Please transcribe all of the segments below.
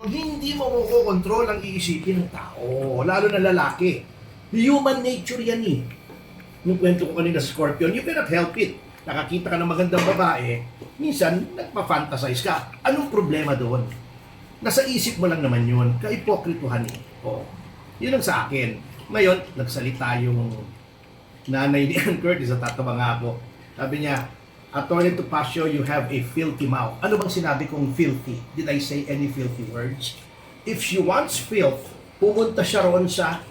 Hindi mo makokontrol ang iisipin ng tao, lalo na lalaki. Human nature yan eh. Yung kwento ko kanina sa Scorpion, you cannot help it. Nakakita ka ng magandang babae, minsan nagpa-fantasize ka. Anong problema doon? Nasa isip mo lang naman yun, kaipokrituhan eh. Oh, yun ang sa akin. Ngayon, nagsalita yung nanay ni Ann Curtis, tatawa nga ako. Sabi niya, Attorney Topacio, you have a filthy mouth. Ano bang sinabi kong filthy? Did I say any filthy words? If she wants filth, pumunta siya roon sa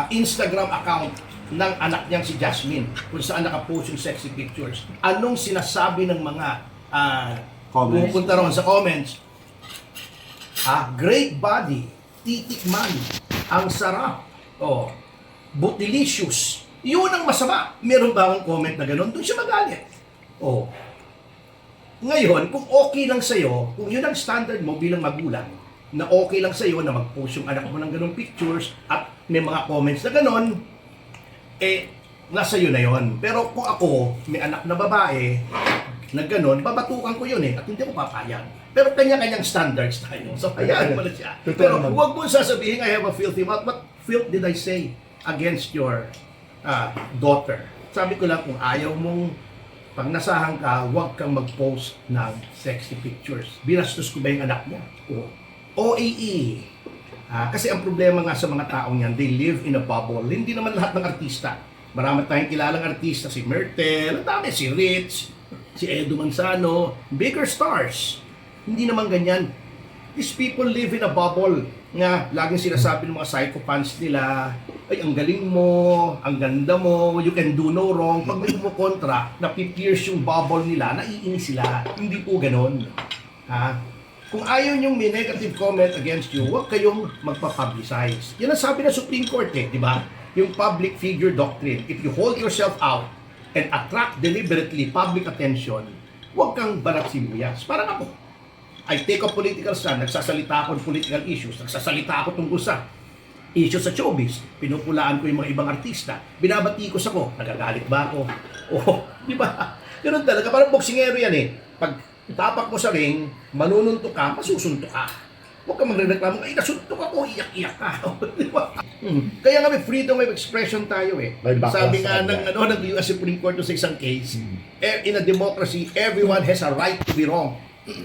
Instagram account ng anak niyang si Jasmine, kung saan nakapost yung sexy pictures. Anong sinasabi ng mga pupunta roon sa comments? Great body, titik man, ang sarap, bootylicious. Yun ang masama. Meron ba akong comment na gano'n? Doon siya magalit. Ngayon, kung okay lang sa'yo, kung yun ang standard mo bilang magulang, na okay lang sa'yo na mag-post yung anak mo ng gano'ng pictures at may mga comments na gano'n, nasa iyo na yun. Pero kung ako, may anak na babae, na gano'n, babatukan ko yun at hindi ko papayag. Pero kanya-kanyang standards tayo. So, hayaan mo na siya. Pero huwag mo sasabihin, I have a filthy mouth. What filth did I say against your daughter? Sabi ko lang, kung ayaw mong pag nasahan ka, huwag kang mag-post ng sexy pictures. Binastos ko ba yung anak niya? OAE. Kasi ang problema nga sa mga taong yan, they live in a bubble. Hindi naman lahat ng artista. Marami tayong kilalang artista, si Myrtle, ang dami, si Rich, si Edo Manzano, bigger stars. Hindi naman ganyan. These people live in a bubble nga laging sinasabi ng mga psychopaths nila, ay ang galing mo, ang ganda mo, you can do no wrong. Pag may kumukontra, napipierce yung bubble nila, naiinis sila. Hindi po ganon. Kung ayaw niyong may negative comment against you, huwag kayong magpa-publicize. Yan ang sabi ng Supreme Court di ba? Yung public figure doctrine. If you hold yourself out and attract deliberately public attention, huwag kang barat sibuyas. Parang ako. I take a political stand, nagsasalita ako ng political issues, nagsasalita ako tungkol sa issue sa showbiz, pinupulaan ko yung mga ibang artista, binabatikos ako, nagagalit ba ako? Di ba? Ganun talaga, parang boksingero yan Pag tapak mo sa ring, manununtok ka, masusuntok ka. Huwag kang magreklamo, ay nasuntok ako, iyak-iyak ka. Di ba? Kaya nga may freedom of expression tayo Sabi nga ng US Supreme Court sa isang case, in a democracy, everyone has a right to be wrong.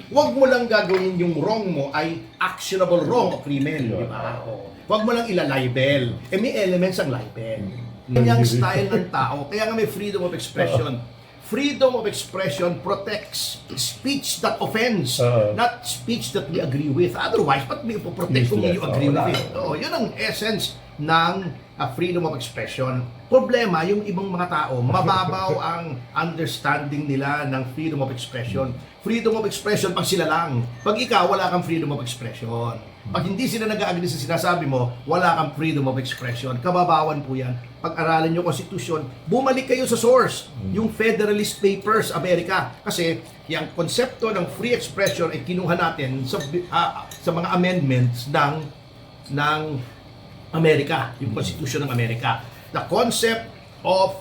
Huwag mo lang gagawin yung wrong mo ay actionable wrong o krimen, di ba? Huwag mo lang ilalibel. May elements ang libel. Yan yung style ng tao. Kaya nga may freedom of expression. Freedom of expression protects speech that offends, not speech that we agree with. Otherwise, ba't may ipoprotect kung you agree with it? Yun ang essence ng freedom of expression. Problema, yung ibang mga tao, mababaw ang understanding nila ng freedom of expression. Freedom of expression pag sila lang. Pag ikaw, wala kang freedom of expression. Pag hindi sila nag-agree sa sinasabi mo, wala kang freedom of expression. Kababawan po yan. Pag-aralan nyo konstitusyon, bumalik kayo sa source, yung Federalist Papers, Amerika. Kasi yung konsepto ng free expression ay kinuha natin sa mga amendments ng Amerika, yung Constitution ng Amerika. The concept of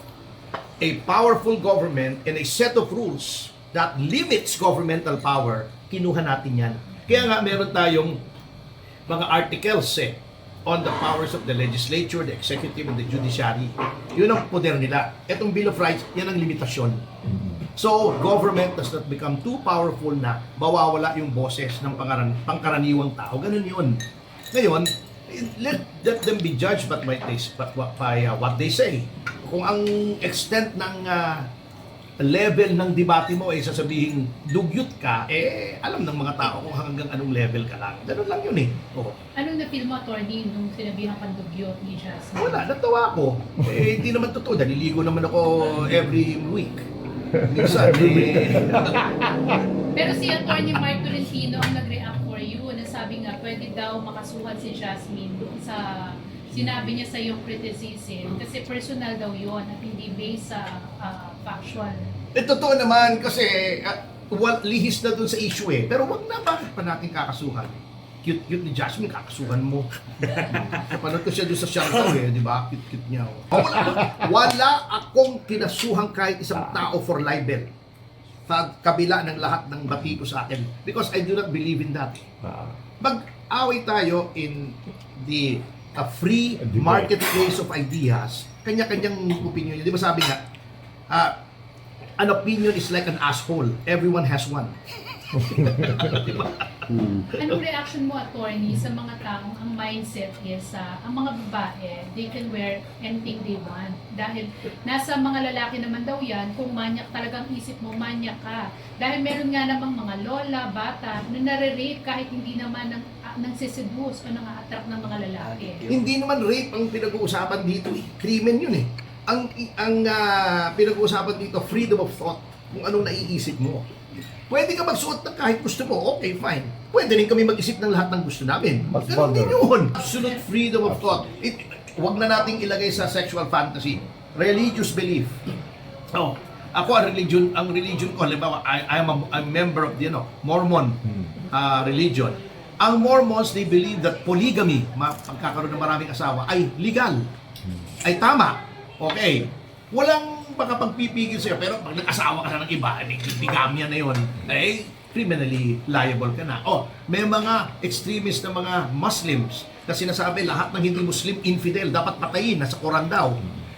a powerful government and a set of rules that limits governmental power, kinuha natin yan. Kaya nga meron tayong mga articles on the powers of the legislature, the executive, and the judiciary. Yun ang poder nila. Etong Bill of Rights, yan ang limitasyon. So, government does not become too powerful na mawawala yung boses ng pangkaraniwang tao. Ganun yun. Ngayon, let them be judged by what they say. Kung ang extent ng level ng debate mo ay sasabihin dugyot ka, alam ng mga tao kung hanggang anong level ka lang. Ganun lang yun Anong na-feel mo, attorney, nung sinabihan kang dugyot ni Jasmine? Wala, natawa ako. Hindi naman totoo. Naliligo naman ako every week. Minsan, Pero si attorney Mark Tolentino ang nag-react for you na sabi nga pwede daw makasuhan si Jasmine doon sa sinabi niya sa iyong criticism kasi personal daw yon at hindi based sa factual. totoo naman kasi lihis na dun sa issue Pero wag na, bakit pa natin kakasuhan? Cute ni Jasmine, kakasuhan mo. Napanood ko siya doon sa Siargao di ba? Cute niya. Wala akong kinasuhan kahit isang tao for libel. sa kabila ng lahat ng bati ko sa akin. Because I do not believe in that. Mag-away tayo in the free marketplace of ideas. Kanya-kanyang opinion. Di ba sabi nga, an opinion is like an asshole. Everyone has one. Anong reaction mo, attorney, sa mga taong ang mindset is ang mga babae, they can wear anything they want. Dahil nasa mga lalaki naman daw yan, kung manyak talagang isip mo, manyak ka. Dahil meron nga namang mga lola, bata, na nare-rape kahit hindi naman nang seseduce o nang attract ng mga lalaki. Hindi naman rape ang pinag-uusapan dito. Krimen yun eh. Ang pinag-uusapan dito, freedom of thought. Kung anong naiisip mo. Pwede ka magsuot ng kahit gusto mo, okay, fine. Pwede rin kami mag-isip ng lahat ng gusto namin. Ganun din yun. Absolute freedom of thought. Huwag na nating ilagay sa sexual fantasy. Religious belief. Oh, ako ang religion ko, halimbawa, I'm a member of the Mormon religion. Ang Mormons, they believe that polygamy, pagkakaroon ng maraming asawa, ay legal. Ay tama. Okay. Walang makapagpipigil sa'yo, pero pag nag-asawa ka na ng iba, bigamya na yun, eh, criminally liable ka na. Oh, may mga extremist na mga Muslims na sinasabi lahat ng hindi Muslim infidel, dapat patayin, nasa Quran daw.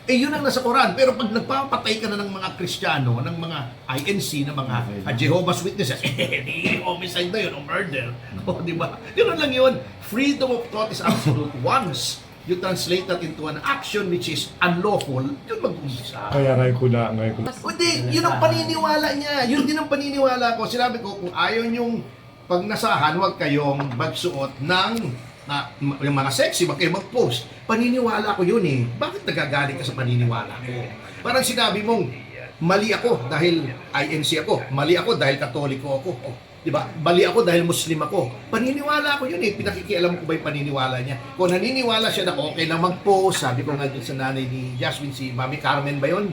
Eh, yun ang nasa Quran. Pero pag nagpapatay ka na ng mga Kristiyano, ng mga INC, ng mga Jehovah's Witnesses, eh, homicide na yun, o murder. O, di ba? Yun lang yun. Freedom of thought is absolute. Once you translate that into an action which is unlawful, yun mag-umpisa. Kaya ngayon ko na. Hindi, yun ang paniniwala niya. Yun din ang paniniwala ko. Sinabi ko, kung ayaw niyong pag nasahan, huwag kayong magsuot ng yung mga sexy, huwag kayong mag-post. Paniniwala ko yun eh. Bakit nagagaling ka sa paniniwala ko? Parang sinabi mong, mali ako dahil INC ako. Mali ako dahil Katoliko ako. Oh, diba? Mali ako dahil Muslim ako. Paniniwala ko yun eh. Pinakikialam ko ba yung paniniwala niya? Kung naniniwala siya na okay lang mag-post, sabi ko nga dun sa nanay ni Jasmine, si Mami Carmen ba yun?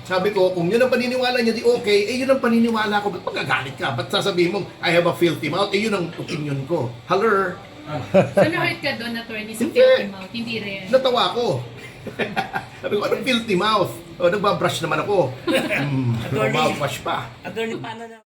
Sabi ko, kung yun ang paniniwala niya, di okay, eh yun ang paniniwala ko. Ba't magagalit ka? Ba't sasabihin mong, I have a filthy mouth? Eh yun ang opinion ko. Haller. So, na-hurt ka doon, attorney, sa filthy mouth? Hindi rin. Natawa ko. Sabi ko, anong filthy mouth? O, nagbabrush naman ako. Mouthwash pa. Attorney, paano na?